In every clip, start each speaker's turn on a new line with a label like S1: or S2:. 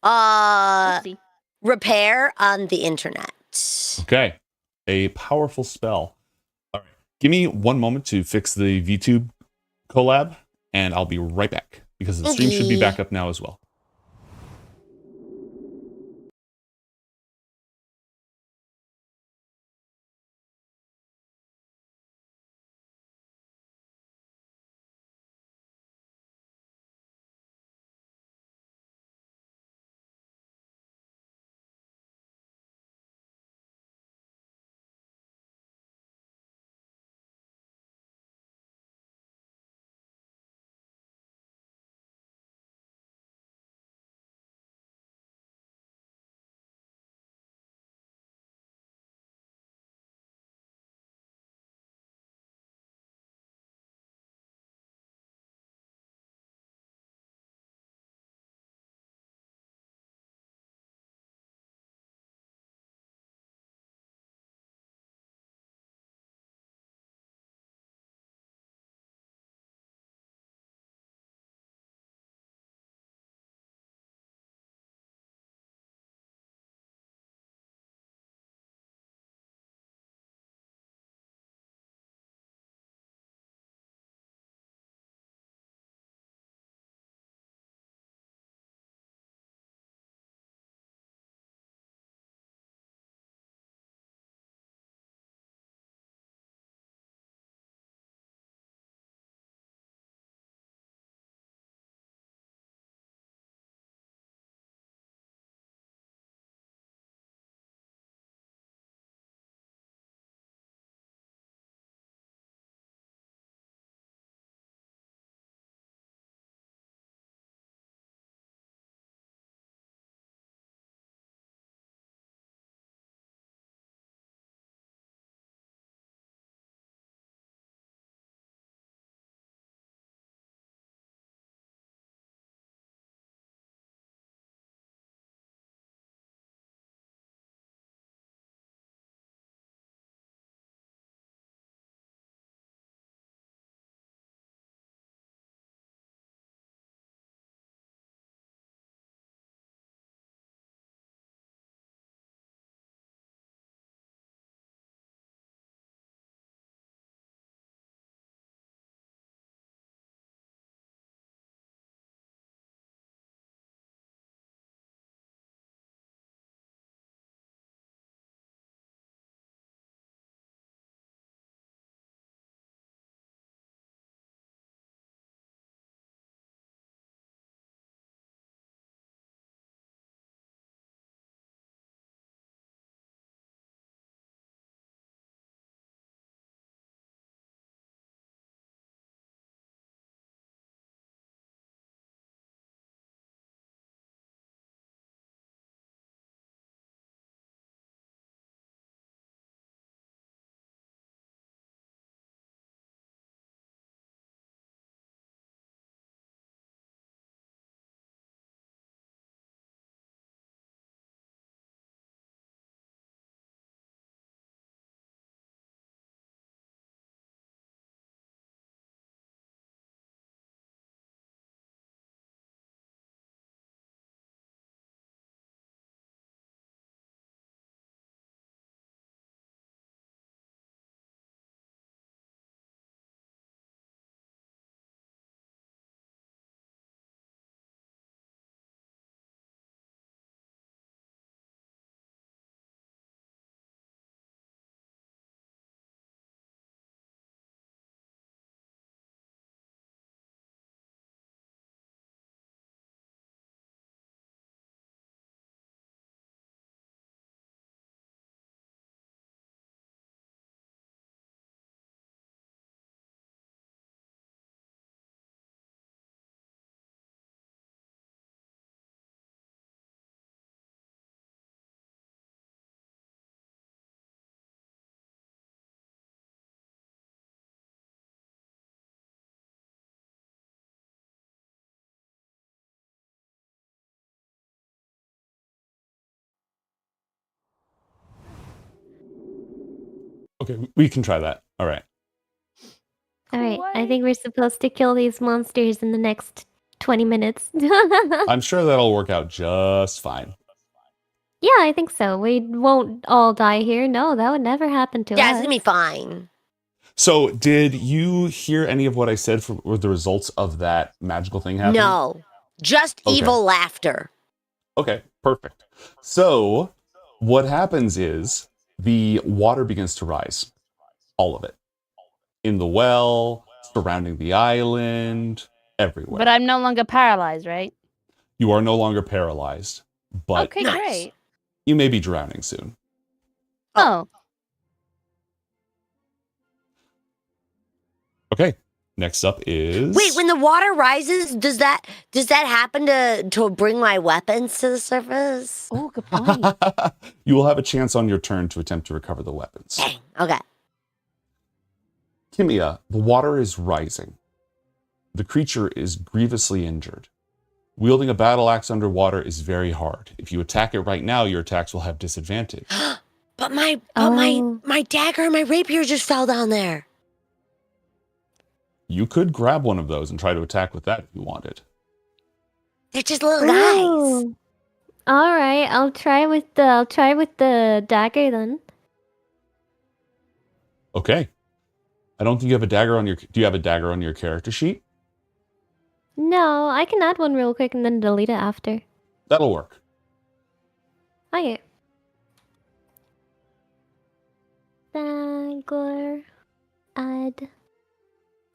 S1: Let's see.
S2: Repair on the internet.
S3: Okay. A powerful spell. All right. Give me one moment to fix the VTube collab, and I'll be right back because the stream should be back up now as well. Okay, we can try that. All right.
S4: All right, I think we're supposed to kill these monsters in the next
S1: 20 minutes.
S3: I'm sure that'll work out just fine.
S1: Yeah, I think so. We won't all die here. No, that would never happen to
S2: Yeah,
S1: us.
S2: it's gonna be fine.
S3: So, did you hear any of what I said for the results of that magical thing happening?
S2: No, just
S3: Okay.
S2: evil laughter.
S3: Okay, perfect. So, what happens is the water begins to rise. All of it. In the well, surrounding the island, everywhere.
S4: But I'm no longer paralyzed, right?
S3: You are no longer paralyzed, but
S4: Okay,
S2: Nice.
S4: great.
S3: you may be drowning soon.
S4: Oh,
S3: Okay, next up is...
S2: Wait, when the water rises, does that happen to bring my weapons to the surface?
S4: oh, good point.
S3: You will have a chance on your turn to attempt to recover the weapons.
S2: Dang. Okay.
S3: Kimia, the water is rising. The creature is grievously injured. Wielding a battle axe underwater is very hard. If you attack it right now, your attacks will have disadvantage.
S2: But my
S1: Oh.
S2: my dagger and my rapier just fell down there.
S3: You could grab one of those and try to attack with that if you wanted.
S2: They're just little guys.
S1: Ooh. All right, I'll try with the dagger then.
S3: Okay. I don't think you have a dagger on your... Do you have a dagger on your character sheet?
S1: No, I can add one real quick and then delete it after.
S3: That'll work.
S1: Okay. Dagger. Add.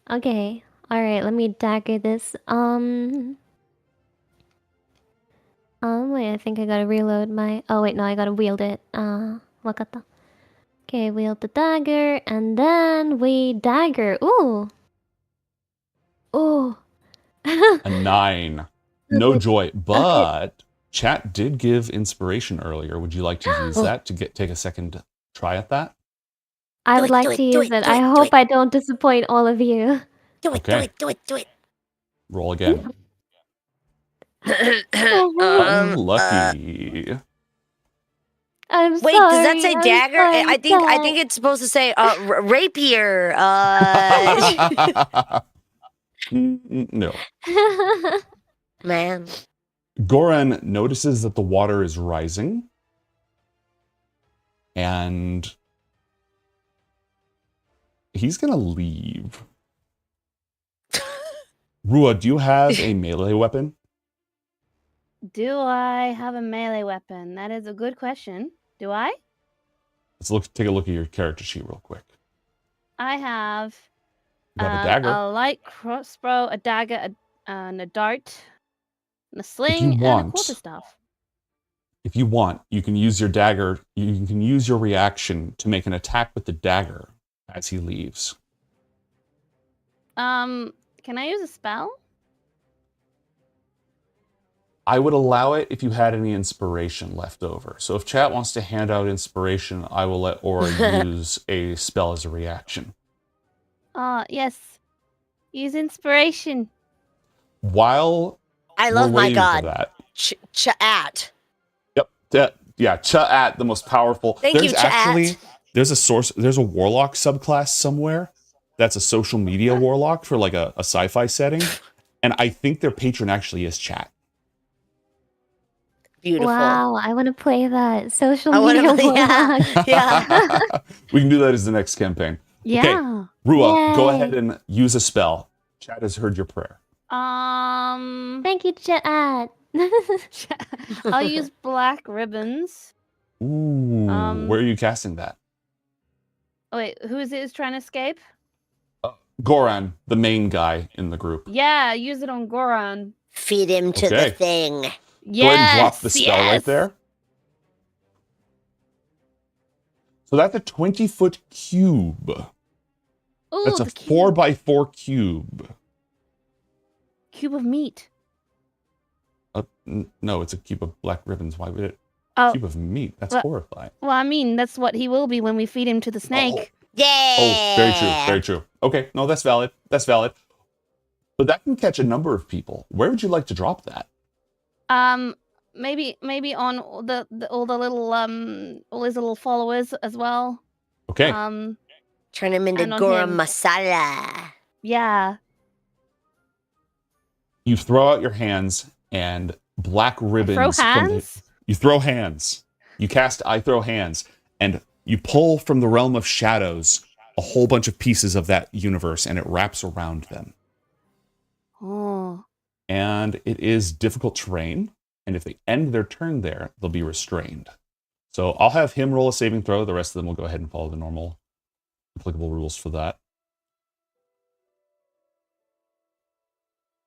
S1: Okay. All right. Let me dagger this. Wait. I think I gotta reload my. Oh wait, no. I gotta wield it. Wakata. Okay. Wield the dagger, and then we dagger. Ooh. Ooh.
S3: A 9. No joy, but chat did give inspiration earlier. Would you like to use that to take a second try at that?
S1: I
S2: Do
S1: would
S2: it,
S1: like
S2: do
S1: to
S2: it, do
S1: use
S2: it,
S1: it.
S2: do
S1: I
S2: it, do
S1: hope
S2: it.
S1: I don't disappoint all of you.
S2: Do it,
S3: Okay.
S2: do it.
S3: Roll again.
S1: Oh,
S3: Unlucky.
S1: I'm
S2: Wait,
S1: sorry.
S2: does that say
S1: I'm
S2: dagger?
S1: sorry,
S2: I think
S1: Dad.
S2: it's supposed to say rapier.
S3: No.
S2: Man.
S3: Goran notices that the water is rising. And he's going to leave. Rua, do you have a melee weapon?
S4: Do I have a melee weapon? That is a good question. Do I?
S3: Let's take a look at your character sheet real quick.
S4: I have
S3: You have a dagger.
S4: a light crossbow, a dagger, and a dart, and a
S3: you
S4: sling, and a
S3: want-
S4: quarterstaff.
S3: If you want, you can use your dagger. You can use your reaction to make an attack with the dagger as he leaves.
S4: Can I use a spell?
S3: I would allow it if you had any inspiration left over. So if chat wants to hand out inspiration, I will let Aura use a spell as a reaction.
S4: Yes. Use inspiration.
S3: While
S2: I love
S3: we're
S2: my
S3: waiting
S2: god.
S3: for that,
S2: Chat.
S3: yep, yeah, Cha'at, the most powerful.
S2: Thank you, Cha'at.
S3: There's a warlock subclass somewhere that's a social media warlock for like a sci-fi setting, and I think their patron actually is chat.
S2: Beautiful.
S1: Wow, I want to play that. Social
S2: I wanna
S1: media
S2: play- yeah.
S1: warlock.
S2: Yeah.
S3: We can do that as the next campaign.
S4: Yeah.
S3: Rua, go
S1: Yay.
S3: ahead and use a spell. Chat has heard your prayer.
S1: Thank you, Chat.
S4: I'll use black ribbons.
S3: Ooh, where are you casting that?
S4: Oh, wait, who is it who's trying to escape?
S3: Goran, the main guy in the group.
S4: Yeah, use it on Goran.
S2: Feed him to
S3: Okay.
S2: the thing.
S4: Yes,
S3: Go ahead and drop the spell
S4: yes.
S3: right there. So that's a 20-foot cube.
S4: Ooh,
S3: That's a
S4: the cube.
S3: 4x4 cube.
S4: Cube of meat.
S3: No, it's a cube of black ribbons. Why would it?
S4: Oh,
S3: Cube of meat. That's
S4: Well-
S3: horrifying.
S4: well, I mean, that's what he will be when we feed him to the snake.
S2: Yeah.
S3: Oh, very true. Very true. Okay, no, that's valid. That's valid. But that can catch a number of people. Where would you like to drop that?
S4: Maybe on all the little all his little followers as well.
S3: Okay.
S2: Turn him into
S4: And on
S2: Gora
S4: him.
S2: Masala.
S4: Yeah.
S3: You throw out your hands, and black ribbons
S4: throw
S3: from
S4: hands?
S3: you throw hands. You cast I throw hands, and you pull from the realm of shadows a whole bunch of pieces of that universe, and it wraps around them.
S4: Oh.
S3: And it is difficult terrain, and if they end their turn there, they'll be restrained. So I'll have him roll a saving throw. The rest of them will go ahead and follow the normal applicable rules for that.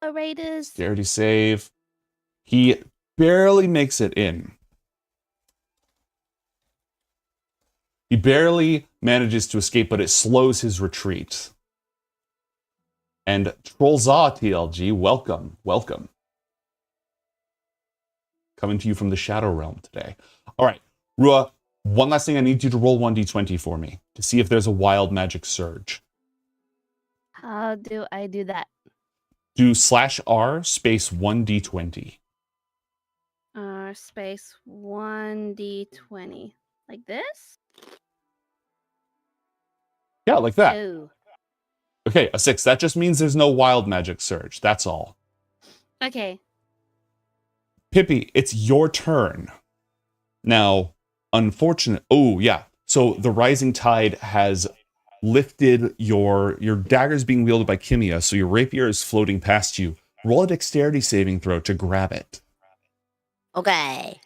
S4: Raiders.
S3: Dexterity save. He barely makes it in. He barely manages to escape, but it slows his retreat. And Trollzaw TLG, welcome, welcome. Coming to you from the Shadow Realm today. All right, Rua, one last thing. I need you to roll 1d20 for me to see if there's a wild magic surge.
S4: How do I do that?
S3: Do /R space 1d20.
S4: Space 1d20. Like this?
S3: Yeah, like that.
S4: Oh.
S3: Okay, a 6. That just means there's no wild magic surge. That's all.
S4: Okay.
S3: PiaPi, it's your turn. Now, unfortunate. Oh, yeah. So the rising tide has lifted your dagger's being wielded by Kimia, so your rapier is floating past you. Roll a dexterity saving throw to grab it.
S2: Okay.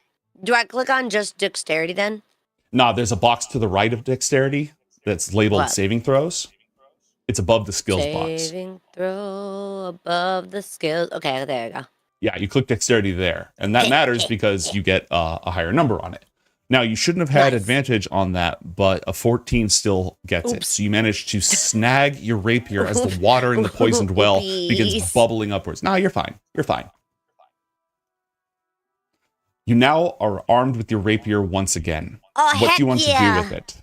S2: Do I click on just dexterity then?
S3: Nah, there's a box to the right of dexterity that's labeled
S2: What?
S3: saving throws. It's above the skills box.
S2: Saving throw above the skills. Okay, there you go.
S3: Yeah, you click dexterity there. And that matters because you get a higher number on it. Now, you shouldn't have had
S2: Nice.
S3: advantage on that, but a 14 still gets it.
S2: Oops.
S3: So you manage to snag your rapier as the water in the poisoned well begins
S2: Oopsies.
S3: bubbling upwards. No, you're fine. You're fine. You now are armed with your rapier once again.
S2: Oh,
S3: What
S2: heck
S3: do you want to do
S2: yeah.
S3: with it?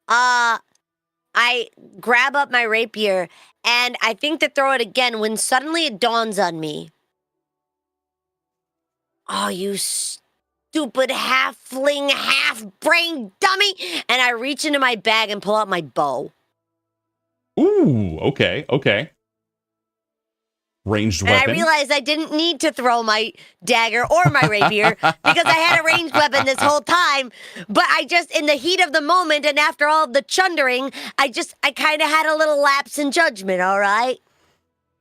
S2: I grab up my rapier and I think to throw it again when suddenly it dawns on me. Oh, you stupid half-fling, half-brain dummy! And I reach into my bag and pull out my bow.
S3: Ooh, okay, okay. Ranged
S2: And
S3: weapon.
S2: I realized I didn't need to throw my dagger or my rapier because I had a ranged weapon this whole time. But I just, in the heat of the moment and after all the chundering, I kind of had a little lapse in judgment, all right?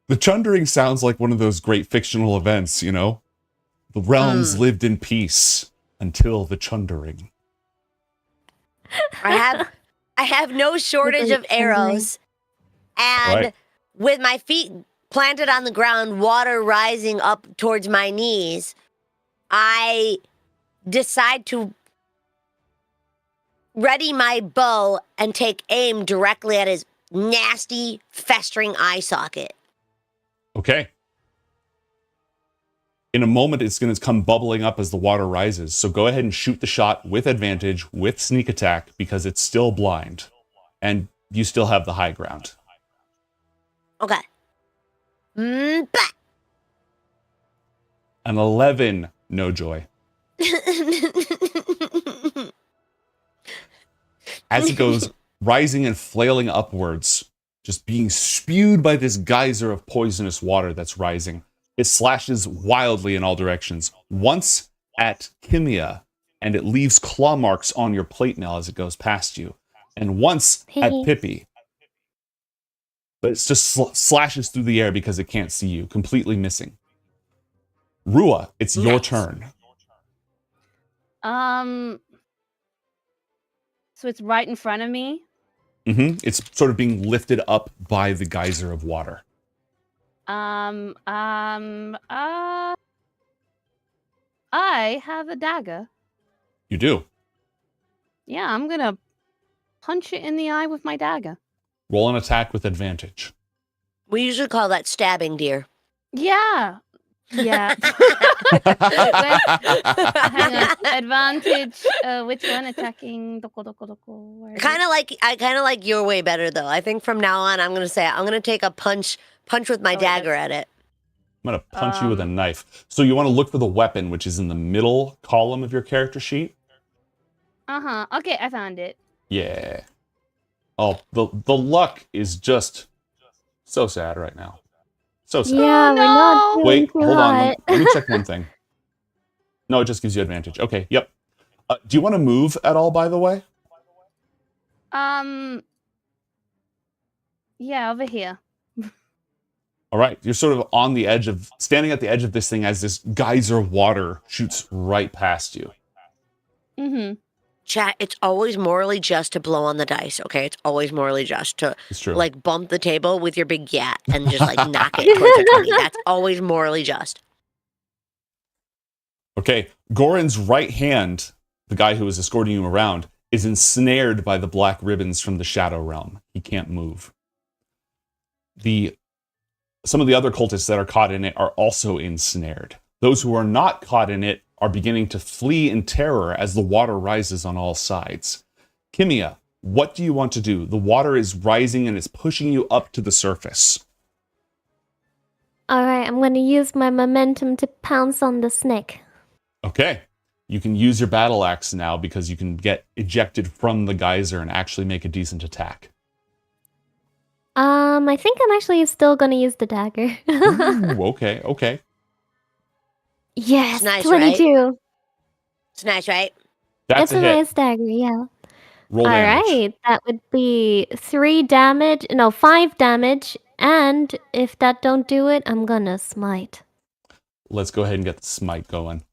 S3: The chundering sounds like one of those great fictional events, you know? The realms lived in peace until the chundering.
S2: I have no shortage of arrows. And
S3: Right.
S2: with my feet planted on the ground, water rising up towards my knees, I decide to ready my bow and take aim directly at his nasty, festering eye socket.
S3: Okay. In a moment, it's going to come bubbling up as the water rises. So go ahead and shoot the shot with advantage, with sneak attack, because it's still blind. And you still have the high ground.
S2: Okay. Bah.
S3: An 11, no joy. As it goes rising and flailing upwards, just being spewed by this geyser of poisonous water that's rising, it slashes wildly in all directions. Once at Kimia, and it leaves claw marks on your plate now as it goes past you. And once at PiaPi. But it just slashes through the air because it can't see you, completely missing. Rua, it's your turn.
S4: So it's right in front of me.
S3: It's sort of being lifted up by the geyser of water.
S4: I have a dagger.
S3: You do.
S4: Yeah, I'm gonna punch it in the eye with my dagger.
S3: Roll an attack with advantage.
S2: We usually call that stabbing, dear.
S4: Yeah. Yeah. Hang on. Advantage. Which one? Attacking.
S2: I kind of like your way better though. I think from now on, I'm gonna take a punch with my dagger at it.
S3: I'm gonna punch you with a knife. So you want to look for the weapon, which is in the middle column of your character sheet.
S4: Okay, I found it.
S3: Yeah. Oh, the luck is just so sad right now. So sad.
S1: Yeah, we're not
S4: no!
S1: doing
S3: Wait,
S1: too
S3: hold on.
S1: hot.
S3: Let me check one thing. No, it just gives you advantage. Okay, yep. Do you want to move at all, by the way?
S4: Yeah, over here.
S3: All right, you're sort of on the edge of, standing at the edge of this thing as this geyser of water shoots right past you.
S4: Mm-hmm.
S2: Chat, it's always morally just to blow on the dice, okay? It's always morally just to,
S3: It's true.
S2: like, bump the table with your big yat and just, like, knock it towards a 20. That's always morally just.
S3: Okay, Goran's right hand, the guy who was escorting you around, is ensnared by the black ribbons from the Shadow Realm. He can't move. Some of the other cultists that are caught in it are also ensnared. Those who are not caught in it are beginning to flee in terror as the water rises on all sides. Kimia, what do you want to do? The water is rising and it's pushing you up to the surface.
S1: Alright, I'm gonna use my momentum to pounce on the snake.
S3: Okay. You can use your battle axe now because you can get ejected from the geyser and actually make a decent attack.
S1: I think I'm actually still gonna use the dagger.
S3: Ooh, okay.
S1: Yes,
S2: It's nice,
S1: 22.
S2: It's nice, right?
S3: That's
S1: It's
S3: a
S1: a
S3: hit.
S1: nice dagger, yeah.
S3: Roll damage.
S1: Alright, that would be 5 damage, and if that don't do it, I'm gonna smite.
S3: Let's go ahead and get the smite going.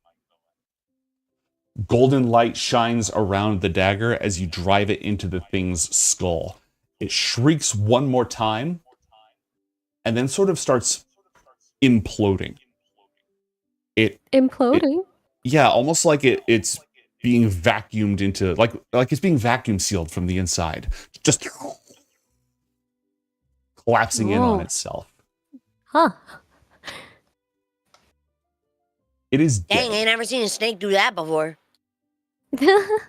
S3: Golden light shines around the dagger as you drive it into the thing's skull. It shrieks one more time, and then sort of starts imploding.
S1: Imploding?
S3: Yeah, almost like it's being vacuumed into, like it's being vacuum sealed from the inside. Just collapsing in on
S1: Whoa.
S3: itself.
S1: Huh.
S3: It is
S2: Dang, I
S3: dead.
S2: ain't never seen a snake do that before.
S3: The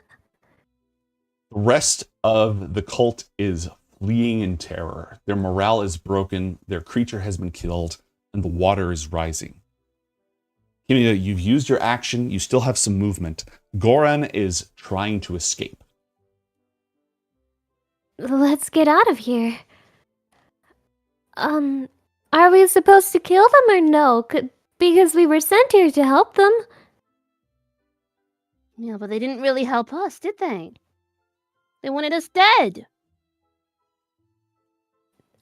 S3: rest of the cult is fleeing in terror. Their morale is broken, their creature has been killed, and the water is rising. Kimia, you've used your action, you still have some movement. Goran is trying to escape.
S1: Let's get out of here. Are we supposed to kill them or no? Because we were sent here to help them.
S4: Yeah, but they didn't really help us, did they? They wanted us dead.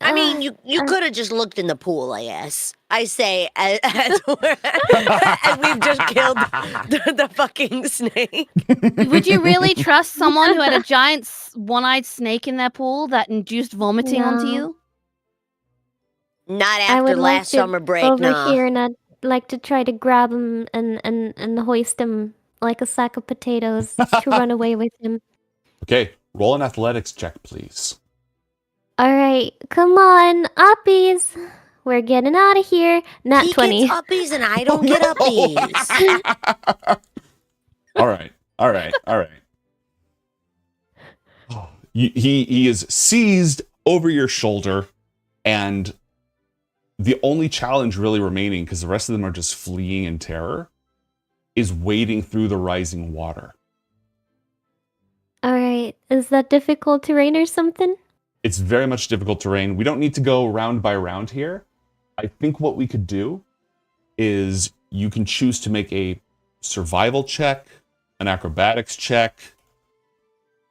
S2: I mean, you could have just looked in the pool, I guess. I say, as we've just killed the fucking snake.
S4: Would you really trust someone who had a giant one-eyed snake in their pool that induced vomiting onto
S1: No.
S4: you?
S2: Not
S1: I
S2: after
S1: would like
S2: last
S1: to
S2: summer break,
S1: over
S2: nah.
S1: here, and I'd like to try to grab him and hoist him like a sack of potatoes to run away with him.
S3: Okay, roll an athletics check, please.
S1: Alright, come on, uppies. We're getting out of here. Nat
S2: He
S1: 20.
S2: gets uppies and I don't get uppies.
S3: All right. He is seized over your shoulder, and the only challenge really remaining, because the rest of them are just fleeing in terror, is wading through the rising water.
S1: Alright, is that difficult terrain or something?
S3: It's very much difficult terrain. We don't need to go round by round here. I think what we could do is you can choose to make a survival check, an acrobatics check.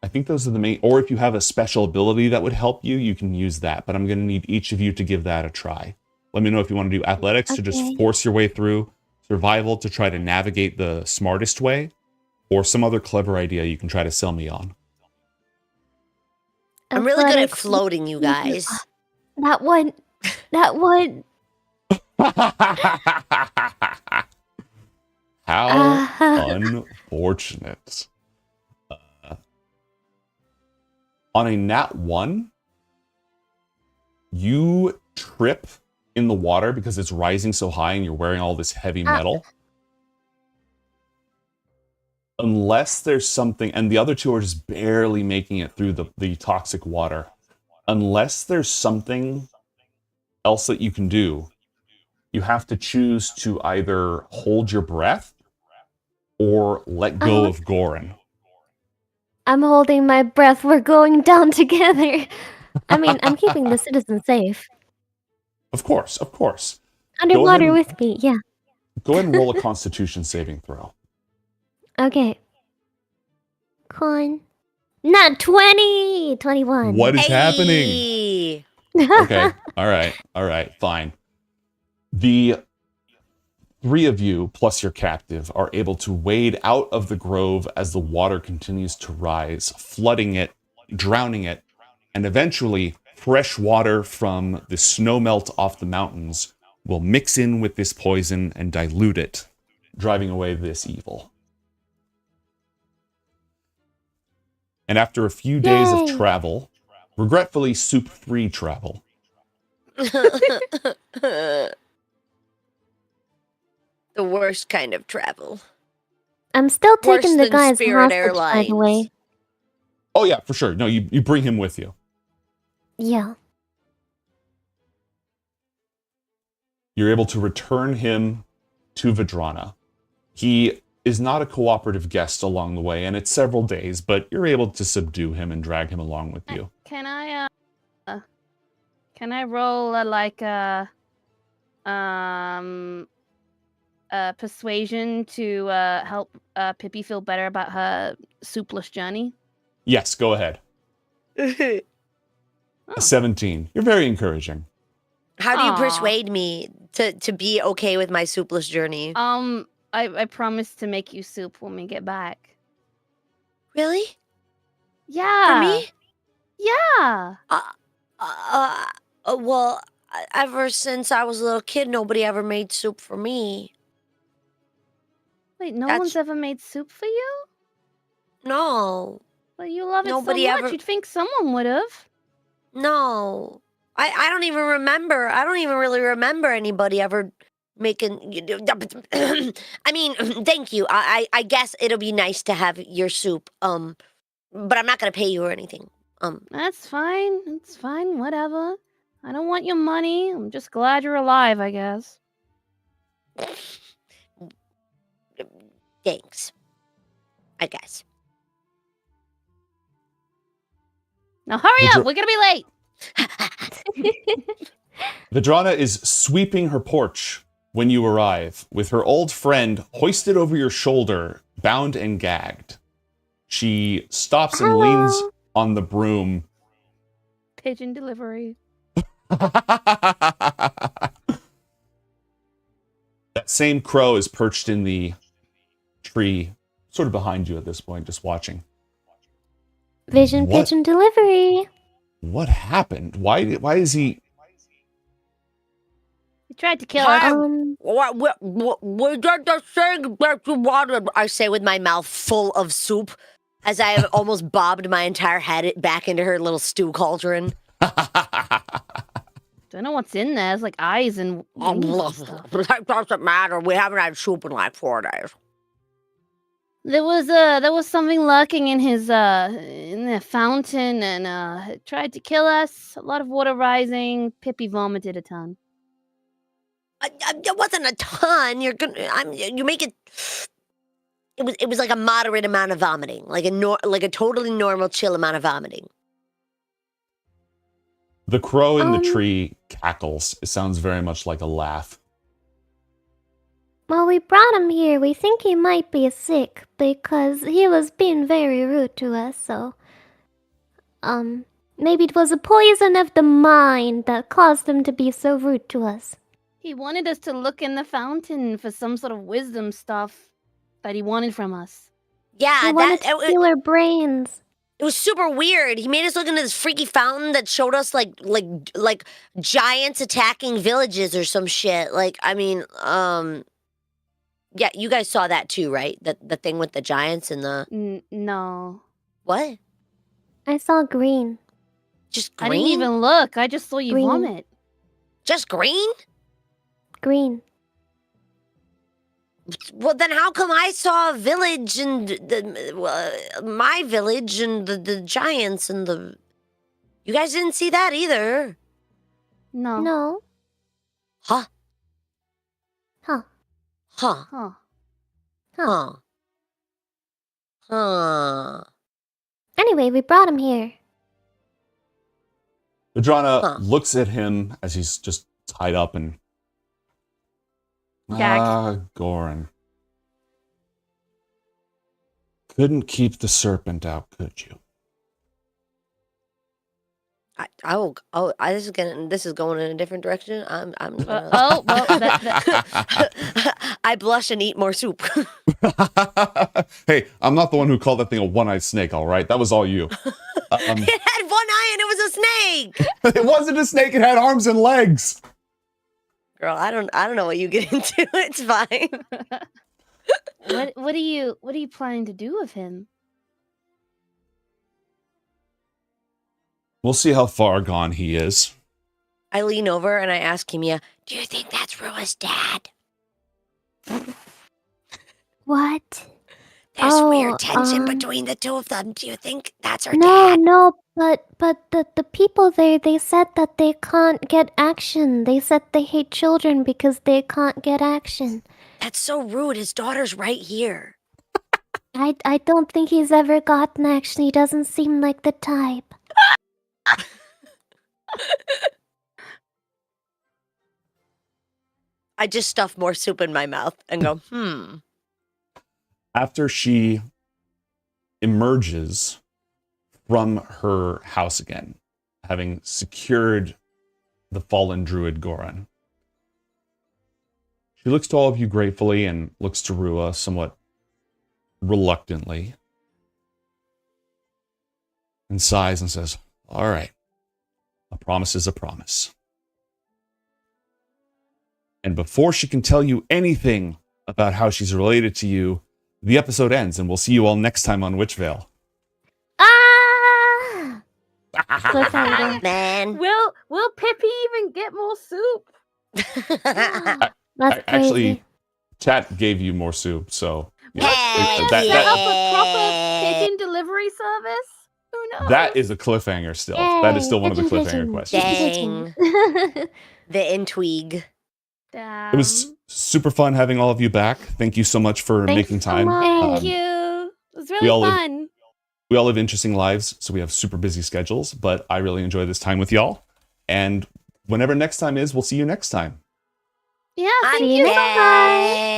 S3: I think those are the main, or if you have a special ability that would help you, you can use that. But I'm going to need each of you to give that a try. Let me know if you want to do athletics to just
S1: Okay.
S3: force your way through, survival to try to navigate the smartest way, or some other clever idea you can try to sell me on.
S2: I'm really good at
S1: Athletics.
S2: floating, you guys.
S1: That one.
S3: How unfortunate. On a nat 1, you trip in the water because it's rising so high and you're wearing all this heavy metal. Unless there's something, and the other two are just barely making it through the toxic water. Unless there's something else that you can do, you have to choose to either hold your breath or let go of Goran.
S1: I'm holding my breath. We're going down together. I mean, I'm keeping the citizen safe.
S3: Of course.
S1: Underwater
S3: and-
S1: with me, yeah.
S3: Go ahead and roll a Constitution saving throw.
S1: Okay. Con. Not 20! 21.
S3: What is happening?
S2: Hey!
S3: Okay. All right. Fine. The three of you, plus your captive, are able to wade out of the grove as the water continues to rise, flooding it, drowning it, and eventually fresh water from the snowmelt off the mountains will mix in with this poison and dilute it, driving away this evil. And after a few days of
S1: Yay.
S3: travel, regretfully soup-free travel,
S2: The worst kind of travel.
S1: I'm still
S2: Worse
S1: taking the
S2: than
S1: guys
S2: Spirit
S1: hostage, by the way.
S2: Airlines.
S3: oh yeah, for sure. No, you bring him with you.
S1: Yeah.
S3: You're able to return him to Vidrana. He is not a cooperative guest along the way, and it's several days, but you're able to subdue him and drag him along with you.
S4: Can I roll persuasion to help Pippi feel better about her soupless journey?
S3: Yes, go ahead.
S2: How
S3: A 17. You're very encouraging.
S2: do you
S4: Aw.
S2: persuade me to be okay with my soupless journey?
S4: I promise to make you soup when we get back.
S2: Really?
S4: Yeah.
S2: For me?
S4: Yeah.
S2: Well, ever since I was a little kid, nobody ever made soup for me.
S4: Wait, no
S2: That's-
S4: one's ever made soup for you?
S2: No.
S4: Well, you love it
S2: Nobody
S4: so much.
S2: ever-
S4: You'd think someone would have.
S2: No. I don't even remember. I don't even really remember anybody ever making. I mean, thank you. I guess it'll be nice to have your soup. But I'm not gonna pay you or anything.
S4: That's fine. It's fine. Whatever. I don't want your money. I'm just glad you're alive, I guess.
S2: Thanks. I guess.
S4: Now hurry
S3: Would
S4: up.
S3: you-
S4: We're gonna be late.
S3: Vidrana is sweeping her porch when you arrive, with her old friend hoisted over your shoulder, bound and gagged. She stops and leans
S1: Hello.
S3: on the broom.
S4: Pigeon delivery.
S3: That same crow is perched in the tree, sort of behind you at this point, just watching.
S1: Vision
S3: What?
S1: pigeon delivery.
S3: What happened? Why is he...
S4: He tried to kill
S2: Hi.
S4: us.
S2: We got the thing that you wanted. I say with my mouth full of soup, as I have almost bobbed my entire head back into her little stew cauldron.
S4: Don't know what's in there. It's like eyes and wings and stuff.
S2: That doesn't matter. We haven't had soup in like 4 days.
S4: There was something lurking in his in the fountain and it tried to kill us. A lot of water rising. Pippi vomited a ton.
S2: It wasn't a ton. You make it. It was like a moderate amount of vomiting, like a totally normal, chill amount of vomiting.
S3: The crow in the
S1: Um,
S3: tree cackles. It sounds very much like a laugh.
S1: Well, we brought him here. We think he might be sick because he was being very rude to us, so... Maybe it was a poison of the mind that caused him to be so rude to us.
S4: He wanted us to look in the fountain for some sort of wisdom stuff that he wanted from us.
S2: Yeah,
S1: He wanted to steal our brains.
S2: it was super weird. He made us look into this freaky fountain that showed us like giants attacking villages or some shit. Like, I mean, yeah, you guys saw that too, right? The thing with the giants and the
S4: No.
S2: what?
S1: I saw green.
S2: Just green?
S4: I didn't even look. I just saw you
S1: Green.
S4: vomit.
S2: Just green?
S1: Green.
S2: Well, then how come I saw a village and my village and the giants and the... You guys didn't see that either.
S4: No.
S1: No.
S2: Huh?
S1: Huh.
S2: Huh?
S4: Huh.
S2: Huh? Huh?
S1: Anyway, we brought him here.
S3: Vidrana
S2: Huh.
S3: looks at him as he's just tied up and Ah, Goran. Couldn't keep the serpent out, could you?
S2: This is going in a different direction. I'm gonna. I blush and eat more soup.
S3: Hey, I'm not the one who called that thing a one-eyed snake, all right? That was all you.
S2: It had one eye and it was a snake.
S3: It wasn't a snake, it had arms and legs.
S2: Girl, I don't know what you get into. It's fine.
S4: What are you planning to do with him?
S3: We'll see how far gone he is.
S2: I lean over and I ask Kimia, "Do you think that's Rua's dad?"
S1: What?
S2: There's
S1: Oh,
S2: weird tension between the two of them. Do you think that's her
S1: No,
S2: dad?
S1: no, but the people there, they said that they can't get action. They said they hate children because they can't get action.
S2: That's so rude. His daughter's right here.
S1: I don't think he's ever gotten action. He doesn't seem like the type.
S2: I just stuff more soup in my mouth and go,
S3: After she emerges from her house again, having secured the fallen druid Goran, she looks to all of you gratefully and looks to Rua somewhat reluctantly and sighs and says, "All right, a promise is a promise." And before she can tell you anything about how she's related to you, the episode ends, and we'll see you all next time on Witchvale.
S1: Ah! Cliffhanger.
S2: man.
S4: Will PiaPi even get more soup?
S1: That's crazy.
S3: Actually, chat gave you more soup, so yeah.
S2: Hey,
S4: Set
S2: yeah.
S4: up a proper pigeon delivery service? Who knows?
S3: That is a cliffhanger still. That is still one of the cliffhanger questions.
S2: Dang. The intrigue.
S3: It was super fun having all of you back. Thank you so much for
S1: Thanks
S3: making
S1: so
S3: time.
S1: much.
S4: Thank you. It was really fun.
S3: We all live interesting lives, so we have super busy schedules, but I really enjoy this time with y'all. And whenever next time is, we'll see you next time.
S4: Yeah, thank
S1: See
S4: you
S1: you
S4: so
S1: next
S4: much.
S1: time.